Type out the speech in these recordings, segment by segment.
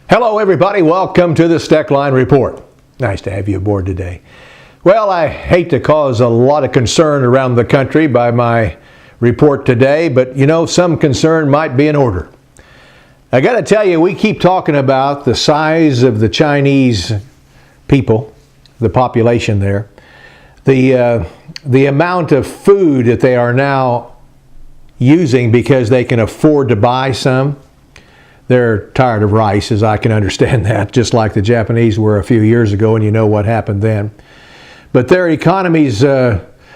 Hello everybody, welcome to the Steckline Report. Nice to have you aboard today. Well, I hate to cause a lot of concern around the country by my report today, but you know, some concern might be in order. I got to tell you, we keep talking about the size of the Chinese people, the population there, the amount of food that they are now using because they can afford to buy some. They're tired of rice, as I can understand that, just like the Japanese were a few years ago, and you know what happened then. But their economies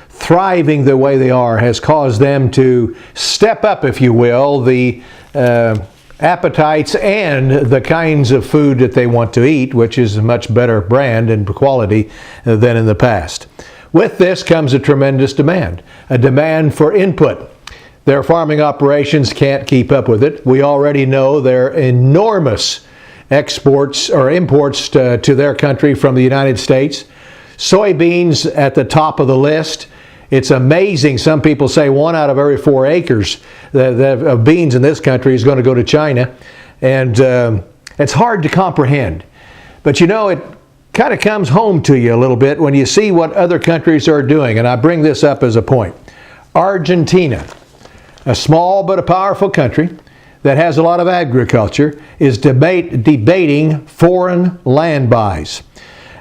thriving the way they are has caused them to step up, if you will, the appetites and the kinds of food that they want to eat, which is a much better brand and quality than in the past. With this comes a tremendous demand, a demand for input. Their farming operations can't keep up with it. We already know their enormous exports or imports to their country from the United States. Soybeans at the top of the list. It's amazing. Some people say 1 out of every 4 acres of beans in this country is going to go to China. And it's hard to comprehend. But you know, it kind of comes home to you a little bit when you see what other countries are doing. And I bring this up as a point. Argentina, a small but a powerful country that has a lot of agriculture, is debating foreign land buys.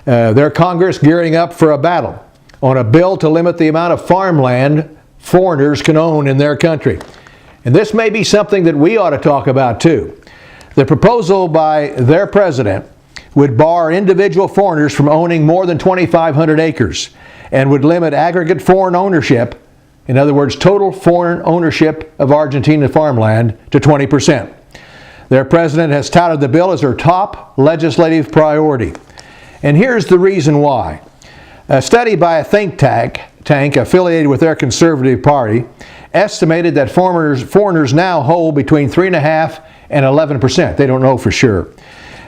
Their Congress gearing up for a battle on a bill to limit the amount of farmland foreigners can own in their country. And this may be something that we ought to talk about too. The proposal by their president would bar individual foreigners from owning more than 2,500 acres and would limit aggregate foreign ownership, in other words, total foreign ownership of Argentina farmland, to 20%. Their president has touted the bill as their top legislative priority. And here's the reason why. A study by a think tank affiliated with their Conservative Party estimated that foreigners now hold between 3.5% and 11%. They don't know for sure.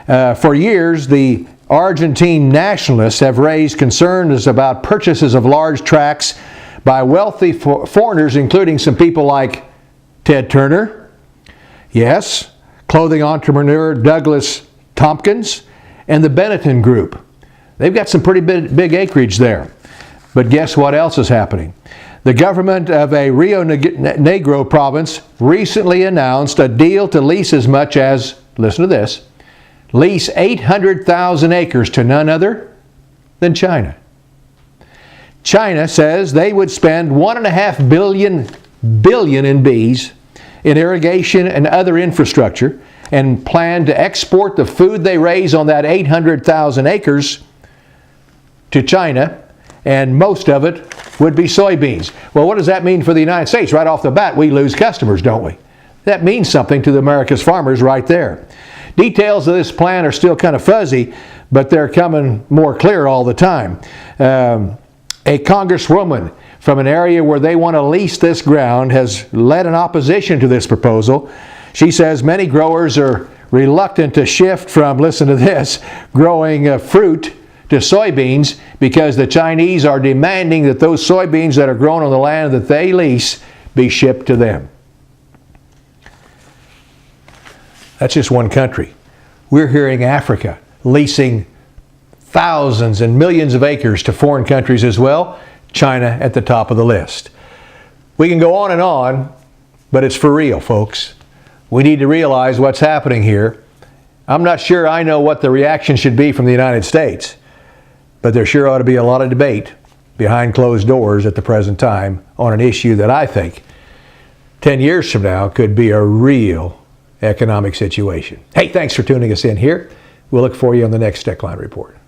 For years, the Argentine nationalists have raised concerns about purchases of large tracts by wealthy foreigners, including some people like Ted Turner, yes, clothing entrepreneur Douglas Tompkins, and the Benetton Group. They've got some pretty big acreage there. But guess what else is happening? The government of a Rio Negro province recently announced a deal to lease as much as, listen to this, lease 800,000 acres to none other than China. China says they would spend $1.5 billion in bees in irrigation and other infrastructure and plan to export the food they raise on that 800,000 acres to China, and most of it would be soybeans. Well, what does that mean for the United States? Right off the bat, we lose customers, don't we? That means something to America's farmers right there. Details of this plan are still kind of fuzzy, but they're coming more clear all the time. A congresswoman from an area where they want to lease this ground has led an opposition to this proposal. She says many growers are reluctant to shift from, listen to this, growing fruit to soybeans because the Chinese are demanding that those soybeans that are grown on the land that they lease be shipped to them. That's just one country. We're hearing Africa leasing thousands and millions of acres to foreign countries as well. China at the top of the list. We can go on, but it's for real, folks. We need to realize what's happening here. I'm not sure I know what the reaction should be from the United States, but there sure ought to be a lot of debate behind closed doors at the present time on an issue that I think 10 years from now could be a real economic situation. Hey, thanks for tuning us in here. We'll look for you on the next Steckline Report.